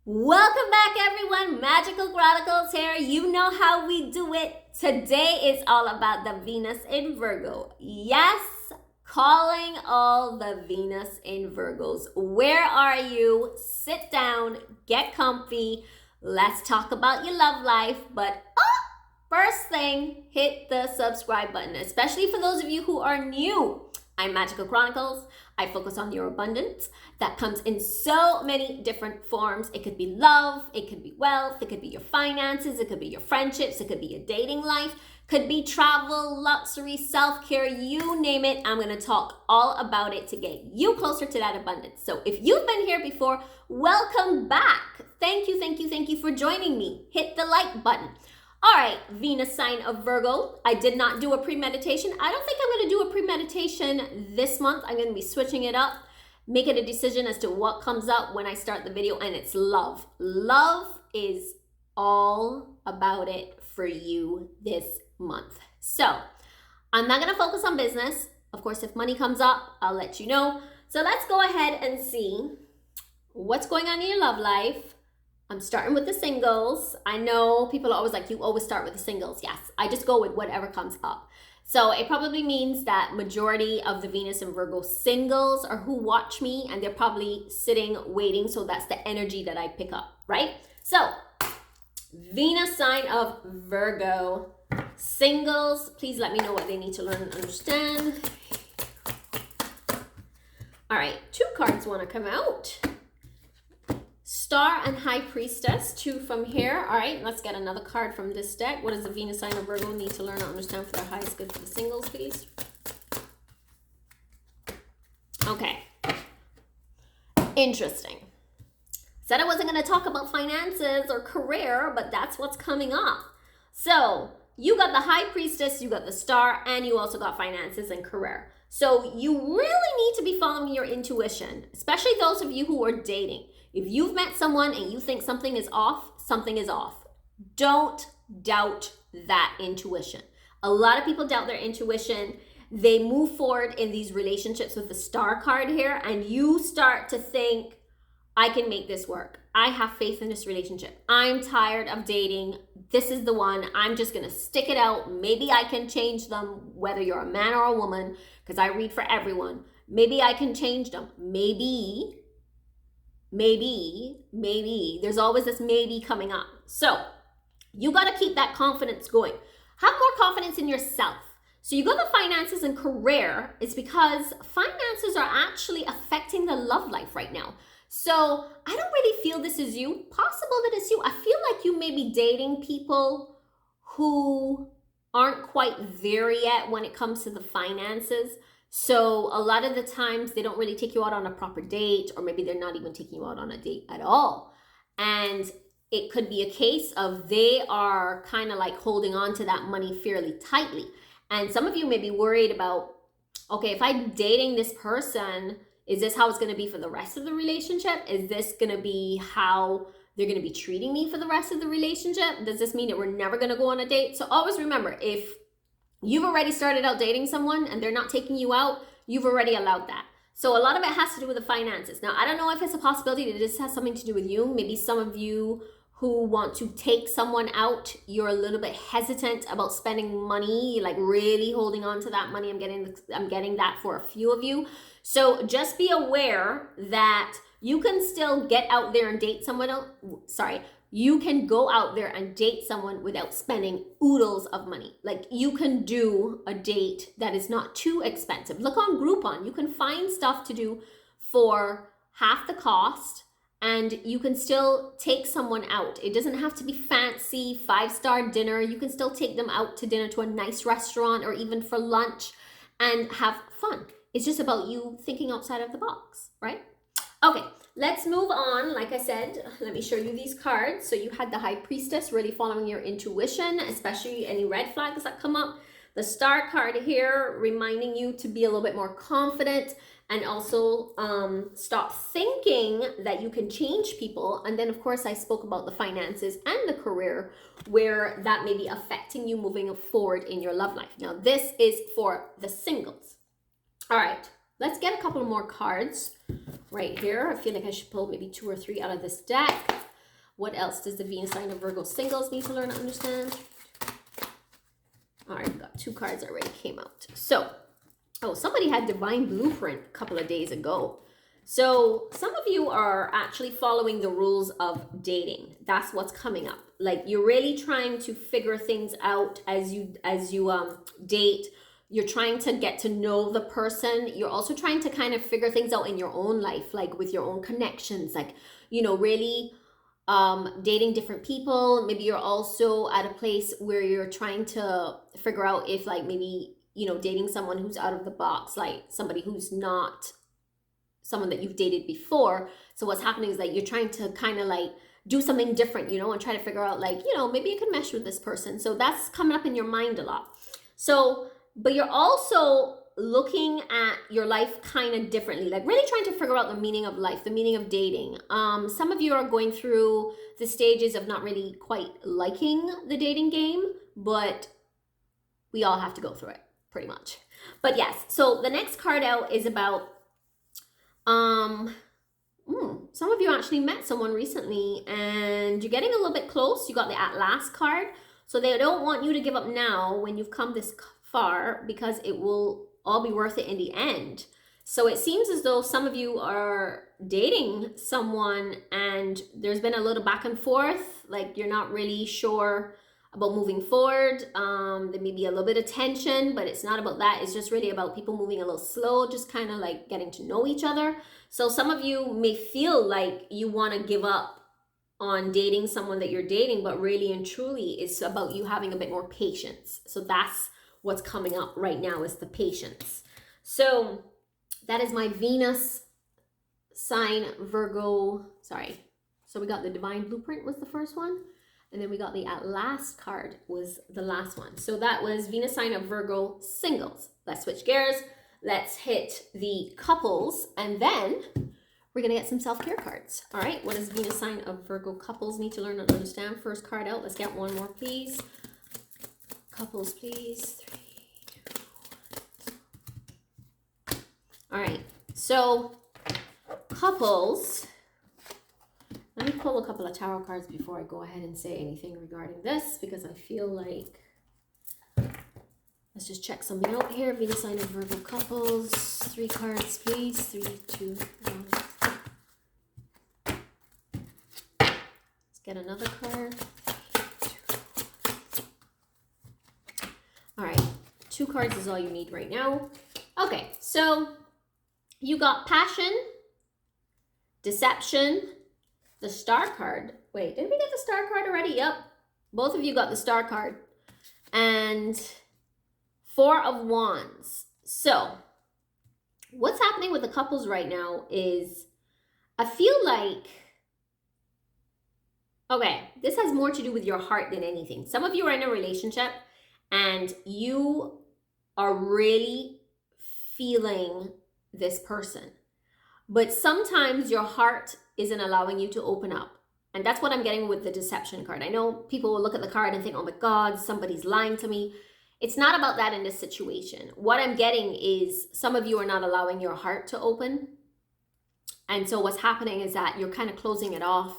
Welcome back, everyone. Magical Chronicles here. You know how we do it. Today is all about the Venus in Virgo. Yes, calling all the Venus in Virgos. Where are you? Sit down, get comfy. Let's talk about your love life. But first thing, hit the subscribe button, especially for those of you who are new. I'm Magical Chronicles. I focus on your abundance that comes in so many different forms. It could be love, it could be wealth, it could be your finances, it could be your friendships, it could be your dating life, could be travel, luxury, self-care, you name it. I'm going to talk all about it to get you closer to that abundance. So if you've been here before, welcome back. Thank you for joining me. Hit the like button. All right, Venus sign of Virgo. I did not do a premeditation. I don't think I'm going to do a premeditation this month. I'm going to be switching it up, making a decision as to what comes up when I start the video, and it's love. Love is all about it for you this month. So I'm not going to focus on business. Of course, if money comes up, I'll let you know. So let's go ahead and see what's going on in your love life. I'm starting with the singles. I know people are always like, you always start with the singles. Yes, I just go with whatever comes up. So it probably means that majority of the Venus and Virgo singles are who watch me, and they're probably sitting waiting. So that's the energy that I pick up, right? So Venus sign of Virgo singles, please let me know what they need to learn and understand. All right, 2 cards want to come out. Star and High Priestess, 2 from here. All right, let's get another card from this deck. What does the Venus sign of Virgo need to learn and understand for their highest good for the singles, please? Okay. Interesting. Said I wasn't going to talk about finances or career, but that's what's coming up. So you got the High Priestess, you got the Star, and you also got finances and career. So you really need to be following your intuition, especially those of you who are dating. If you've met someone and you think something is off, something is off. Don't doubt that intuition. A lot of people doubt their intuition. They move forward in these relationships with the Star card here, and you start to think, I can make this work. I have faith in this relationship. I'm tired of dating. This is the one. I'm just going to stick it out. Maybe I can change them, whether you're a man or a woman, because I read for everyone. Maybe I can change them. Maybe. There's always this maybe coming up. So you got to keep that confidence going. Have more confidence in yourself. So you got the finances and career. It's because finances are actually affecting the love life right now. So I don't really feel this is you. Possible that it's you. I feel like you may be dating people who aren't quite there yet when it comes to the finances. So a lot of the times they don't really take you out on a proper date, or maybe they're not even taking you out on a date at all. And it could be a case of they are kind of like holding on to that money fairly tightly. And some of you may be worried about, okay, if I'm dating this person, is this how it's going to be for the rest of the relationship? Is this going to be how they're going to be treating me for the rest of the relationship? Does this mean that we're never going to go on a date? So always remember, if you've already started out dating someone and they're not taking you out, you've already allowed that. So a lot of it has to do with the finances. Now, I don't know if it's a possibility that this has something to do with you. Maybe some of you who want to take someone out, you're a little bit hesitant about spending money, like really holding on to that money. I'm getting that for a few of you. So just be aware that you can still get out there and date someone else. You can go out there and date someone without spending oodles of money. Like, you can do a date that is not too expensive. Look on Groupon. You can find stuff to do for half the cost, and you can still take someone out. It doesn't have to be fancy 5-star dinner. You can still take them out to dinner to a nice restaurant, or even for lunch, and have fun. It's just about you thinking outside of the box, right? Okay, let's move on. Like I said, let me show you these cards. So you had the High Priestess, really following your intuition, especially any red flags that come up. The Star card here, reminding you to be a little bit more confident, and also stop thinking that you can change people. And then, of course, I spoke about the finances and the career, where that may be affecting you moving forward in your love life. Now, this is for the singles. All right, let's get a couple more cards right here. I feel like I should pull maybe 2 or 3 out of this deck. What else does the Venus sign of Virgo singles need to learn and understand? All right, we've got 2 cards already came out. So, oh, somebody had Divine Blueprint a couple of days ago. So some of you are actually following the rules of dating. That's what's coming up. Like, you're really trying to figure things out as you date. You're trying to get to know the person. You're also trying to kind of figure things out in your own life, like with your own connections, like, you know, really dating different people. Maybe you're also at a place where you're trying to figure out if, like, maybe, you know, dating someone who's out of the box, like somebody who's not someone that you've dated before. So what's happening is that you're trying to kind of like do something different, you know, and try to figure out, like, you know, maybe you can mesh with this person. So that's coming up in your mind a lot. So, but you're also looking at your life kind of differently, like really trying to figure out the meaning of life, the meaning of dating. Some of you are going through the stages of not really quite liking the dating game, but we all have to go through it pretty much. But yes, so the next card out is about some of you actually met someone recently and you're getting a little bit close. You got the At Last card. So they don't want you to give up now when you've come this far, because it will all be worth it in the end. So it seems as though some of you are dating someone and there's been a little back and forth, like you're not really sure about moving forward. There may be a little bit of tension, but it's not about that. It's just really about people moving a little slow, just kind of like getting to know each other. So some of you may feel like you want to give up on dating someone that you're dating, but really and truly it's about you having a bit more patience. So that's what's coming up right now, is the patience. So that is my Venus sign Virgo, sorry. So we got the Divine Blueprint was the first one. And then we got the At Last card was the last one. So that was Venus sign of Virgo singles. Let's switch gears. Let's hit the couples. And then we're going to get some self-care cards. All right. What does Venus sign of Virgo couples need to learn and understand? First card out. Let's get one more, please. Couples, please. 3, 2, 1. All right. So couples. Let me pull a couple of tarot cards before I go ahead and say anything regarding this, because I feel like, let's just check something out here. Venus sign of Virgo couples. 3 cards, please. 3, 2, 1. Let's get another card. 3, 2, 1. All right, 2 cards is all you need right now. Okay, so you got passion, deception, the Star card. Wait, did we get the Star card already? Yep. Both of you got the Star card. And 4 of Wands. So what's happening with the couples right now is, I feel like, okay, this has more to do with your heart than anything. Some of you are in a relationship and you are really feeling this person, but sometimes your heart isn't allowing you to open up. And that's what I'm getting with the deception card. I know people will look at the card and think, oh my God, somebody's lying to me. It's not about that in this situation. What I'm getting is some of you are not allowing your heart to open. And so what's happening is that you're kind of closing it off,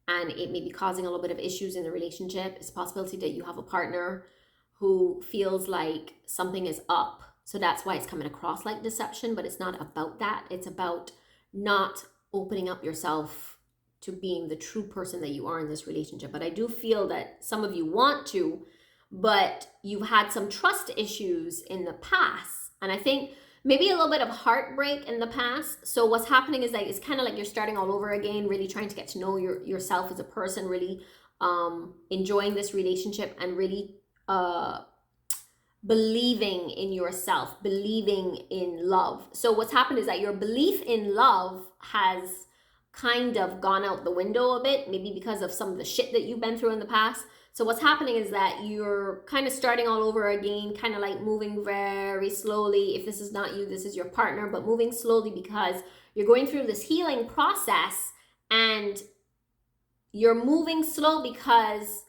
and it may be causing a little bit of issues in the relationship. It's a possibility that you have a partner who feels like something is up. So that's why it's coming across like deception, but it's not about that. It's about not opening up yourself to being the true person that you are in this relationship. But I do feel that some of you want to, but you've had some trust issues in the past. And I think maybe a little bit of heartbreak in the past. So what's happening is that it's kind of like you're starting all over again, really trying to get to know yourself as a person, really enjoying this relationship, and really believing in yourself, believing in love. So what's happened is that your belief in love has kind of gone out the window a bit, maybe because of some of the shit that you've been through in the past. So what's happening is that you're kind of starting all over again, kind of like moving very slowly. If this is not you, this is your partner, but moving slowly because you're going through this healing process, and you're moving slow because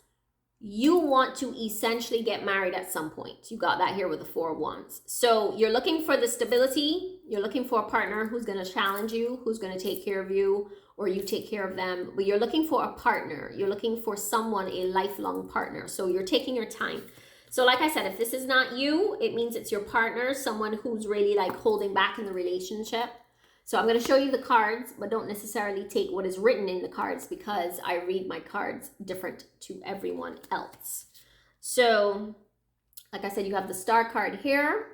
you want to essentially get married at some point. You got that here with the Four of Wands. So you're looking for the stability. You're looking for a partner who's going to challenge you, who's going to take care of you, or you take care of them. But you're looking for a partner. You're looking for someone, a lifelong partner. So you're taking your time. So like I said, if this is not you, it means it's your partner, someone who's really like holding back in the relationship. So I'm going to show you the cards, but don't necessarily take what is written in the cards because I read my cards different to everyone else. So like I said, you have the Star card here,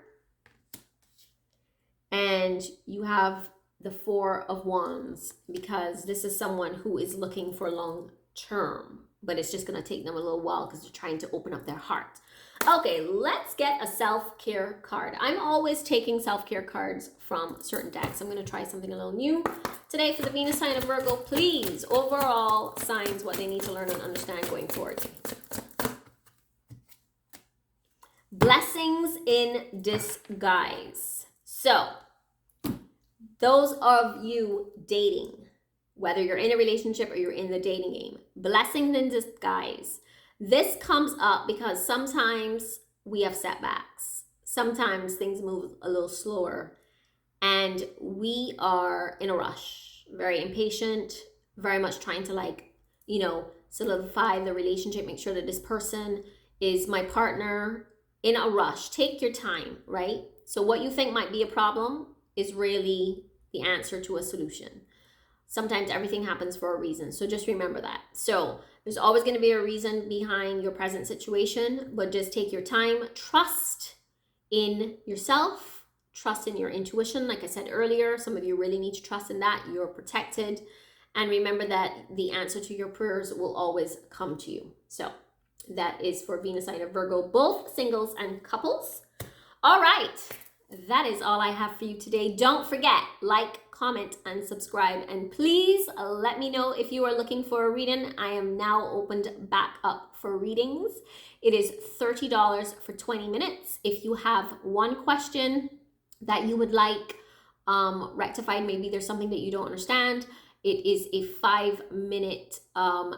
and you have the Four of Wands because this is someone who is looking for long term, but it's just going to take them a little while because they're trying to open up their heart. Okay, let's get a self-care card. I'm always taking self-care cards from certain decks. I'm going to try something a little new today for the Venus sign of Virgo. Please, overall signs, what they need to learn and understand going forward. Blessings in disguise. So, those of you dating, whether you're in a relationship or you're in the dating game, blessings in disguise. This comes up because sometimes we have setbacks. Sometimes things move a little slower and we are in a rush, very impatient, very much trying to like, you know, solidify the relationship, make sure that this person is my partner in a rush. Take your time, right? So what you think might be a problem is really the answer to a solution. Sometimes everything happens for a reason. So just remember that. So there's always going to be a reason behind your present situation, but just take your time. Trust in yourself. Trust in your intuition. Like I said earlier, some of you really need to trust in that. You're protected. And remember that the answer to your prayers will always come to you. So that is for Venus sign of Virgo, both singles and couples. All right. That is all I have for you today. Don't forget, like, comment, and subscribe. And please let me know if you are looking for a reading. I am now opened back up for readings. It is $30 for 20 minutes. If you have one question that you would like rectified, maybe there's something that you don't understand, it is a 5-minute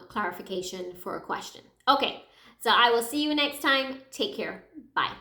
clarification for a question. Okay, so I will see you next time. Take care. Bye.